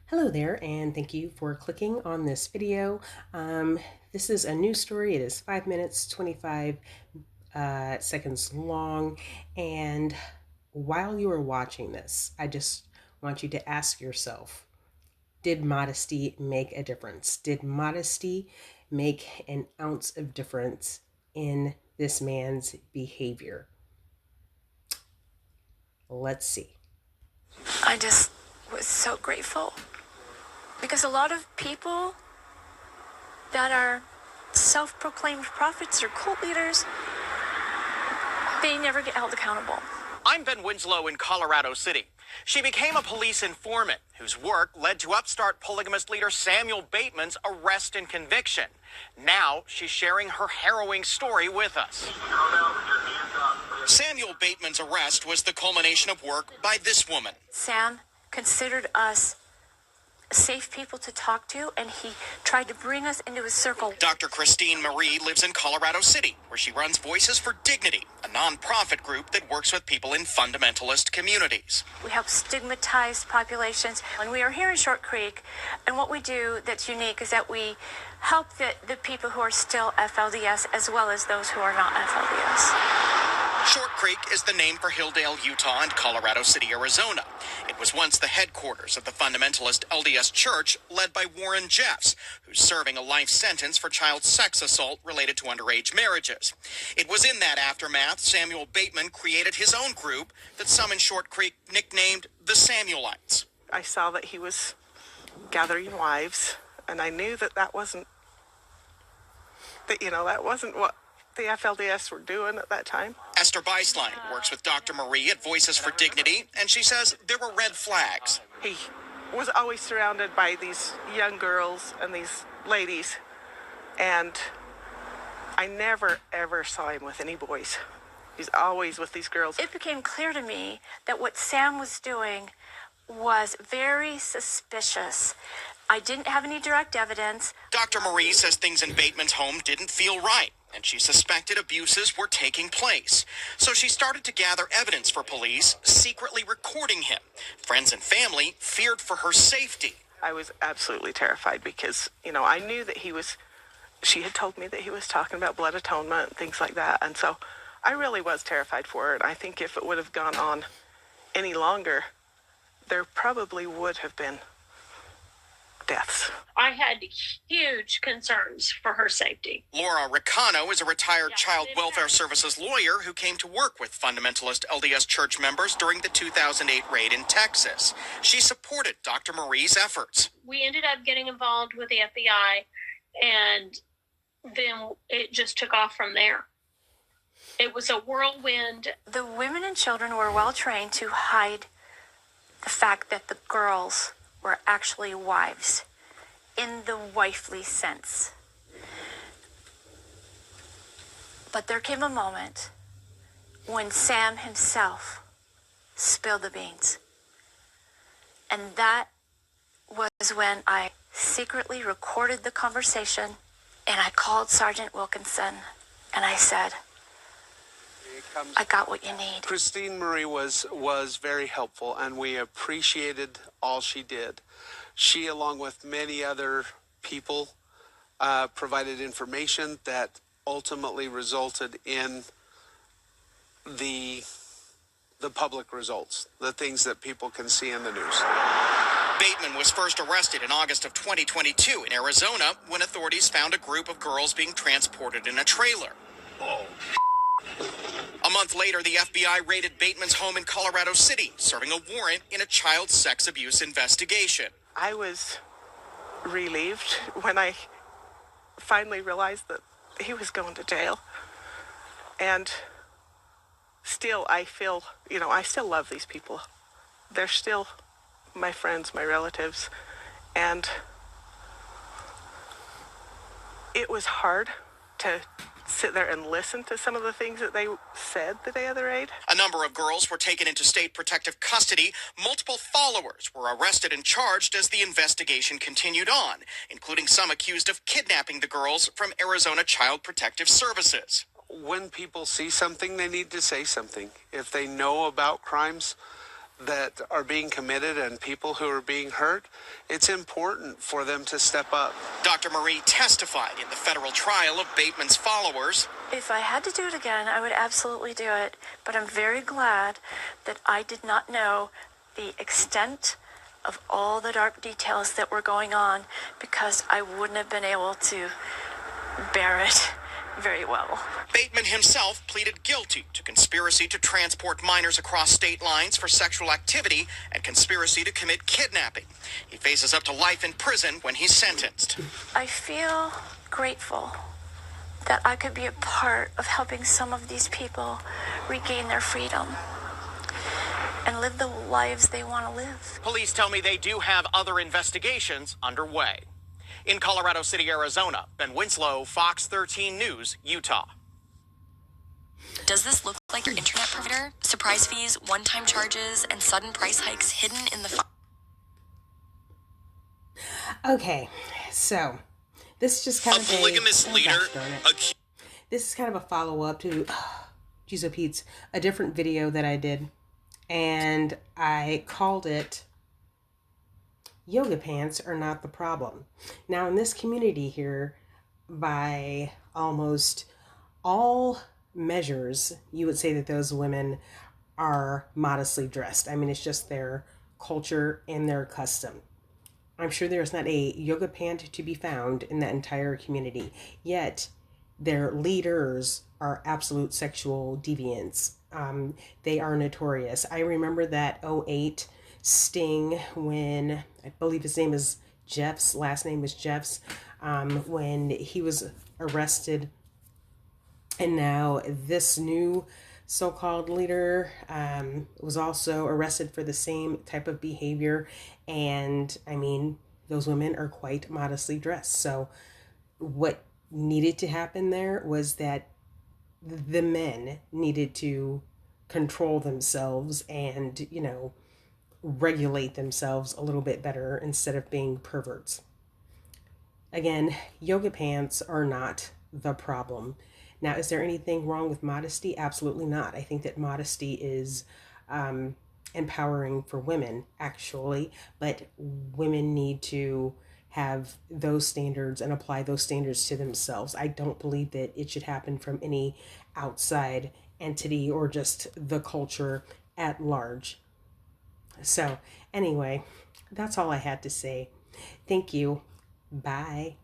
Hello there, and thank you for clicking on this video. This is a news story. It is 5 minutes, 25 seconds long. And while you are watching this, I just want you to ask yourself, did modesty make a difference? Did modesty make an ounce of difference in this man's behavior? Let's see. I just was so grateful because a lot of people that are self-proclaimed prophets or cult leaders, they never get held accountable. I'm Ben Winslow in Colorado City. She became a police informant whose work led to upstart polygamist leader Samuel Bateman's arrest and conviction. Now she's sharing her harrowing story with us. Samuel Bateman's arrest was the culmination of work by this woman. Sam considered us safe people to talk to, and he tried to bring us into his circle. Dr. Christine Marie lives in Colorado City, where she runs Voices for Dignity, a nonprofit group that works with people in fundamentalist communities. We help stigmatized populations, and we are here in Short Creek, and what we do that's unique is that we help the people who are still FLDS as well as those who are not FLDS. Short Creek is the name for Hilldale, Utah, and Colorado City, Arizona. It was once the headquarters of the fundamentalist LDS Church, led by Warren Jeffs, who's serving a life sentence for child sex assault related to underage marriages. It was in that aftermath Samuel Bateman created his own group that some in Short Creek nicknamed the Samuelites. I saw that he was gathering wives, and I knew that wasn't what the FLDS were doing at that time. Esther Beislein works with Dr. Marie at Voices for Dignity, and she says there were red flags. He was always surrounded by these young girls and these ladies, and I never, ever saw him with any boys. He's always with these girls. It became clear to me that what Sam was doing was very suspicious. I didn't have any direct evidence. Dr. Marie says things in Bateman's home didn't feel right, and she suspected abuses were taking place. So she started to gather evidence for police, secretly recording him. Friends and family feared for her safety. I was absolutely terrified because, I knew that she had told me that he was talking about blood atonement and things like that. And so I really was terrified for her. And I think if it would have gone on any longer, there probably would have been deaths. I had huge concerns for her safety. Laura Riccano is a retired child welfare services lawyer who came to work with fundamentalist LDS church members during the 2008 raid in Texas. She supported Dr. Marie's efforts. We ended up getting involved with the FBI, and then it just took off from there. It was a whirlwind. The women and children were well trained to hide the fact that the girls were actually wives in the wifely sense. But there came a moment when Sam himself spilled the beans. And that was when I secretly recorded the conversation, and I called Sergeant Wilkinson and I said, I got what you need. Christine Marie was very helpful, and we appreciated all she did. She, along with many other people, provided information that ultimately resulted in the public results, the things that people can see in the news. Bateman was first arrested in August of 2022 in Arizona when authorities found a group of girls being transported in a trailer. A month later, the FBI raided Bateman's home in Colorado City, serving a warrant in a child sex abuse investigation. I was relieved when I finally realized that he was going to jail. And still, I feel, I still love these people. They're still my friends, my relatives. And it was hard to sit there and listen to some of the things that they said the day of the raid. A number of girls were taken into state protective custody. Multiple followers were arrested and charged as the investigation continued on, including some accused of kidnapping the girls from Arizona Child Protective Services. When people see something, they need to say something. If they know about crimes, that are being committed and people who are being hurt, it's important for them to step up. Dr. Marie testified in the federal trial of Bateman's followers. If I had to do it again, I would absolutely do it. But I'm very glad that I did not know the extent of all the dark details that were going on, because I wouldn't have been able to bear it very well. Bateman himself pleaded guilty to conspiracy to transport minors across state lines for sexual activity and conspiracy to commit kidnapping. He faces up to life in prison when he's sentenced. I feel grateful that I could be a part of helping some of these people regain their freedom and live the lives they want to live. Police tell me they do have other investigations underway. In Colorado City, Arizona, Ben Winslow, Fox 13 News, Utah. Does this look like your internet provider? Surprise fees, one-time charges, and sudden price hikes hidden in the... Okay, so this is just kind of polygamous leader. This is kind of a follow-up to, geez, oh Pete's, a different video that I did, and I called it "Yoga Pants Are Not the Problem." Now, in this community here, by almost all measures, you would say that those women are modestly dressed. I mean, it's just their culture and their custom. I'm sure there's not a yoga pant to be found in that entire community, yet their leaders are absolute sexual deviants. They are notorious. I remember that '08 sting when, I believe his name is Jeffs, last name is Jeffs, when he was arrested. And now this new so-called leader was also arrested for the same type of behavior. And I mean, those women are quite modestly dressed. So what needed to happen there was that the men needed to control themselves and, you know, regulate themselves a little bit better instead of being perverts. Again, yoga pants are not the problem. Now, is there anything wrong with modesty? Absolutely not. I think that modesty is empowering for women, actually, but women need to have those standards and apply those standards to themselves. I don't believe that it should happen from any outside entity or just the culture at large. So anyway, that's all I had to say. Thank you. Bye.